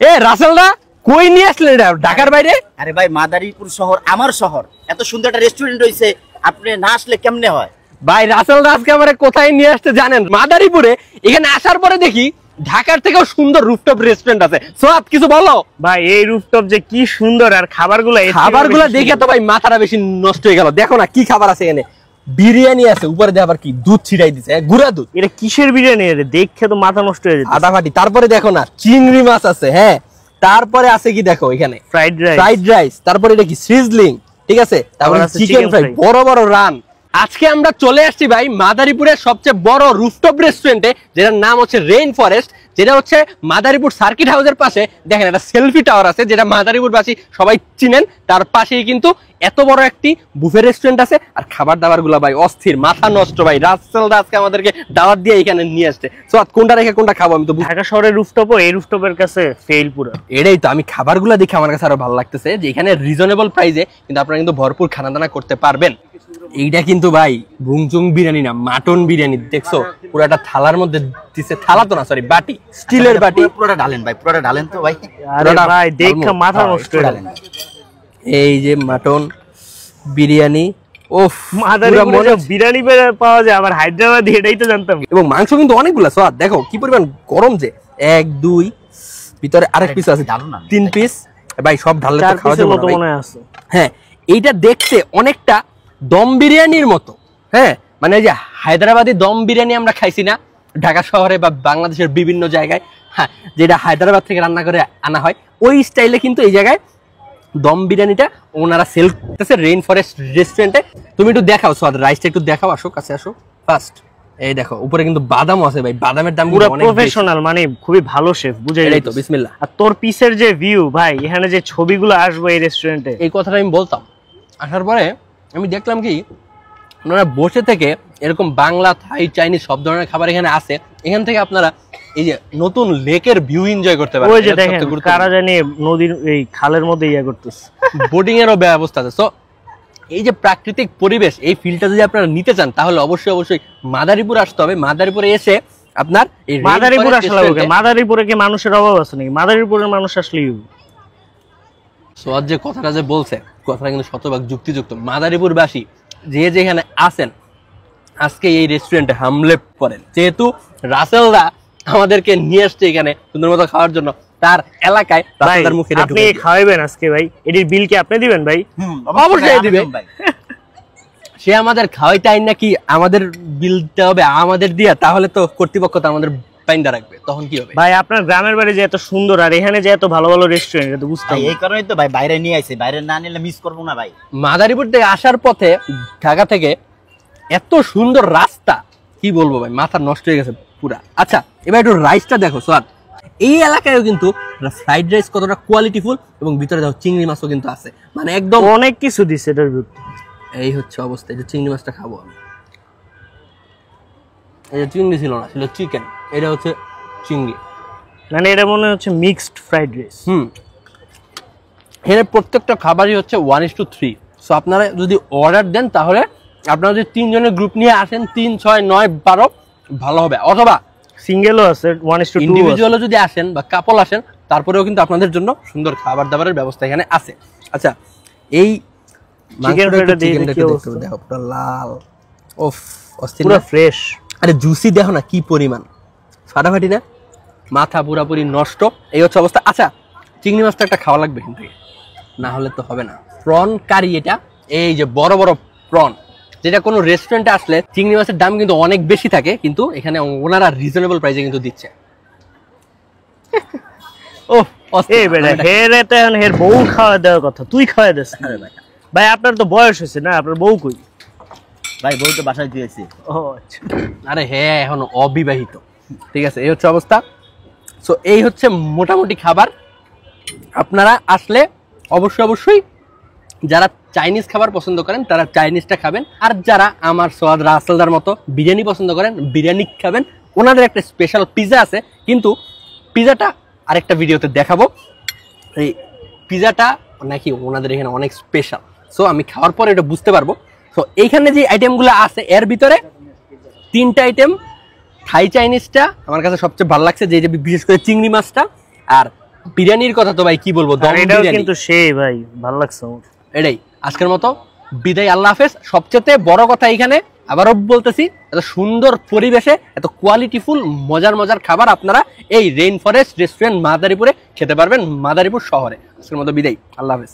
এ রাসেলদা কই নিয়ে আসলেন এটা ঢাকার বাইরে? আরে ভাই মাদারীপুর শহর আমার শহর, এত সুন্দর একটা রেস্টুরেন্ট হইছে, আপনি না আসলে কেমনে হয়? ভাই রাসেলদা আজকে আমারে কোথায় নিয়ে আসতে জানেন? মাদারীপুরে। এখানে আসার পরে দেখি ঢাকার থেকেও সুন্দর রুফটপ রেস্টুরেন্ট আছে। সোয়াদ কিছু বলো ভাই। এই রুফটপ যে কি সুন্দর, আর খাবারগুলো দেখে তো ভাই মাথাটা বেশি নষ্ট হয়ে গেল। দেখো না কি খাবার আছে এখানে। বিরিয়ানি আছে, উপরে দিয়ে আবার কি দুধ ছিটাই দিছে, গুড়া দুধ। এটা কিসের বিরিয়ানি? দেখে তো মাথা নষ্ট হয়ে যাচ্ছে, আটাফাটি। তারপরে দেখো না চিংড়ি মাছ আছে, হ্যাঁ। তারপরে আছে কি দেখো এখানে ফ্রাইড রাইস, তারপরে এটা কি সিজলিং, ঠিক আছে। তারপরে চিকেন ফ্রাই, বড় বড় রান। আজকে আমরা চলে আসছি ভাই মাদারীপুরের সবচেয়ে বড় রুফটপ রেস্টুরেন্টে, যেটার নাম হচ্ছে রেইন ফরেস্ট, যেটা হচ্ছে মাদারীপুর সার্কিট হাউসের পাশে। দেখেন একটা সেলফি টাওয়ার আছে, যেটা মাদারীপুরবাসী সবাই চিনেন। তার পাশেই কিন্তু এত বড় একটি বুফে রেস্টুরেন্ট আছে। আর খাবার দাবার গুলা ভাই অস্থির, মাথা নষ্ট ভাই। রাসেলদা আজকে আমাদেরকে দাওয়াত দিয়ে এখানে নিয়ে আসছে। সো কোনটা রেখে কোনটা খাবো? আমি তো ঢাকা শহরের রুফটপও এই রুফটপের কাছে ফেল পুরো। এটাই তো, আমি খাবারগুলো দেখে আমার কাছে আরো ভালো লাগতেছে যে এখানে রিজনেবল প্রাইসে কিন্তু আপনারা কিন্তু ভরপুর খানা দানা করতে পারবেন। এইটা কিন্তু ভাই ভুংচুং বিরিয়ানি না, মাটন বিরিয়ানি। দেখছো পুরো একটা থালার মধ্যে দিছে, থালা তো না সরি বাটি, স্টিলের বাটি। পুরোটা ঢালেন ভাই, পুরোটা ঢালেন তো ভাই। আরে ভাই দেখে মাথা নষ্ট হয়ে গেল। এই যে মাটন বিরিয়ানি, ওফ মাদারীপুরে বিরিয়ানি পাওয়া যায়, আবার হায়দ্রাবাদি, এটাই তো জানতাম। এবং মাংস কিন্তু অনেকগুলো। স্বাদ দেখো কি পরিমাণ গরম, যে 1 2 ভিতরে আরেক পিস আছে, 3 পিস ভাই। সব ঢাললে তো খাওয়া যাবে না মনে আছে। হ্যাঁ, এইটা দেখতে অনেকটা দম বিরিয়ানির মতো। হ্যাঁ, মানে এই যে হায়দ্রাবাদি দম বিরিয়ানি আমরা খাইছি না ঢাকা শহরে বা বাংলাদেশের বিভিন্ন জায়গায়, হ্যাঁ, যেটা হায়দ্রাবাদ থেকে রান্না করে আনা হয়, ওই স্টাইলে কিন্তু এই জায়গায় দম বিরিয়ানিটা ওনারা সেল করতেছে রেইন ফরেস্ট রেস্টুরেন্টে। তুমি একটু দেখাও সোয়াদ, রাইসটা একটু দেখাও, আসো কাছে আসো ফার্স্ট। এই দেখো উপরে কিন্তু বাদামও আছে ভাই, বাদামের দাম পুরো প্রফেশনাল, মানে খুবই ভালো শেফ, বুঝে যাই তো। বিসমিল্লাহ। আর তোর পিসের যে ভিউ ভাই, এখানে যে ছবিগুলো আসবে এই রেস্টুরেন্টে, এই কথাটা আমি বলতাম। আসার পরে আমি দেখলাম কি আপনারা বসে থেকে এরকম বাংলা, থাই, চাইনিজ সব ধরনের খাবার এখানে আছে। এখান থেকে আপনারা এই যে নতুন লেকের ভিউ এনজয় করতে পারবেন। ওই যে দেখেন কারা জানি নদীর এই খালের মধ্যে ইয়া করতেছে, বোটিং এরও ব্যবস্থা আছে। সো এই যে প্রাকৃতিক পরিবেশ, এই ফিলটা যদি আপনারা নিতে চান তাহলে অবশ্যই মাদারীপুর আসতে হবে। মাদারীপুরে এসে আপনার এই মাদারীপুর আসলে হবে। মাদারীপুরে কি মানুষের অভাব আছে নাকি? মাদারীপুরের মানুষ আসলেই সোয়াদ যে কথাটা যে বলছে, কথাটা কিন্তু শতভাগ যুক্তিযুক্ত। মাদারীপুরবাসী যে যেখানে আছেন আজকে এই রেস্টুরেন্টে হামলে করেন, যেহেতু রাসেলদা আমাদেরকে নিয়ে আসছে এখানে সুন্দর মতো খাওয়ার জন্য। তার এলাকায় রাসেলদার মুখে আপনি খাওয়াবেন আজকে ভাই, এটির বিল কি আপনি দিবেন ভাই? অবশ্যই দিবে ভাই। সে আমাদের খাওয়াইতে আইন নাকি আমাদের বিলটা হবে আমাদের দিয়া? তাহলে তো কর্তৃপক্ষ তো আমাদের পাইন্দা রাখবে, তখন কি হবে ভাই? আপনার গ্রামের বাড়ি যে এত সুন্দর, আর এখানে যে এত ভালো ভালো রেস্টুরেন্ট, এটা তো বুঝতাম। এই কারণেই তো ভাই বাইরে নিয়ে আইছে, বাইরে না নিলে মিস করবো না ভাই। মাদারীপুর থেকে আসার পথে ঢাকা থেকে এত সুন্দর রাস্তা, কি বলবো ভাই, মাথা নষ্ট হয়ে গেছে পুরা। আচ্ছা এবার একটু রাইসটা দেখো স্যার। এই এলাকায়ও কিন্তু ফ্রাইড রাইস কতটা কোয়ালিটিফুল, এবং ভিতরে দেখো চিংড়ি মাছও কিন্তু আছে, মানে একদম অনেক কিছু দিচ্ছে এটার ভিতরে। এই হচ্ছে অবস্থা। এই যে চিংড়ি মাছটা খাবো আমি। এই যে চিংড়ি ছিল না, ছিল চিকেন। এটা হচ্ছে চিংড়ি, মানে এটা মনে হচ্ছে মিক্সড ফ্রাইড রাইস। এখানে প্রত্যেকটা খাবারই হচ্ছে 1:3। সো আপনারা যদি অর্ডার দেন তাহলে আপনারা যদি 3 জনের গ্রুপ নিয়ে আসেন, 3 6 9 12 ভালো হবে। অথবা সিঙ্গেলও আছে, 1:2 ইন্ডিভিজুয়ালও যদি আসেন বা কাপল আসেন, তারপরেও কিন্তু আপনাদের জন্য সুন্দর খাবার দাবারের ব্যবস্থা এখানে আছে। আচ্ছা এই চিকেনটা দেখো পুরো লাল, ওফ অস্থির, পুরো ফ্রেশ। আরে জুসি দেখো না কি পরিমাণ, ফাটাফাটি না, মাথা পুরাপুরি নষ্ট। এই হচ্ছে অবস্থা। আচ্ছা চিংড়ি মাছটা একটা খাওয়া লাগবে কিন্তু, না হলে তো হবে না। প্রন কারি এটা, এই যে বড় বড় প্রন, যেটা কোনো রেস্টুরেন্টে আসলে চিংড়ি মাছের দাম কিন্তু অনেক বেশি থাকে, কিন্তু এখানে ওনারা রিজনেবল প্রাইসে কিন্তু দিচ্ছে। ও এই বেটা হের বউ খাওয়া দেওয়ার কথা তুই খাওয়া দিস। ভাই আপনার তো বয়স হয়েছে না, আপনার বউ কই? ভাই বউ তো বাসায় দিয়েছি। ও আচ্ছা। আরে হ্যাঁ এখন অবিবাহিত, ঠিক আছে। এই হচ্ছে অবস্থা। সো এই হচ্ছে মোটামুটি খাবার। আপনারা আসলে অবশ্যই যারা চাইনিজ খাবার পছন্দ করেন তারা চাইনিজটা খাবেন, আর যারা আমার সোয়াদ রাসেলদার মতো বিরিয়ানি পছন্দ করেন বিরিয়ানি খাবেন। ওনাদের একটা স্পেশাল পিজা আছে, কিন্তু পিজাটা আরেকটা ভিডিওতে দেখাবো। এই পিজাটা নাকি ওনাদের এখানে অনেক স্পেশাল। সো আমি খাওয়ার পরে এটা বুঝতে পারবো। তো এইখানে যে আইটেমগুলো আছে এর ভিতরে 3টা আইটেম, থাই চাইনিজটা আমার কাছে সবচেয়ে ভালো লাগছে, যে বিশেষ করে চিংড়ি মাছটা, আর বিরিয়ানির কথা তো ভাই কি বলবো, দম এটাও বিরিয়ানি কিন্তু সেই ভাই ভালো লাগছে আমার। এটাই আজকের মতো বিদায়, আল্লাহ হাফেজ। সবচেয়ে বড় কথা এখানে আবারও বলতেছি, এত সুন্দর পরিবেশে এত কোয়ালিটিফুল মজার মজার খাবার আপনারা এই রেইন ফরেস্ট রেস্টুরেন্ট মাদারীপুরে খেতে পারবেন, মাদারীপুর শহরে। আজকের মতো বিদায়, আল্লাহ হাফেজ।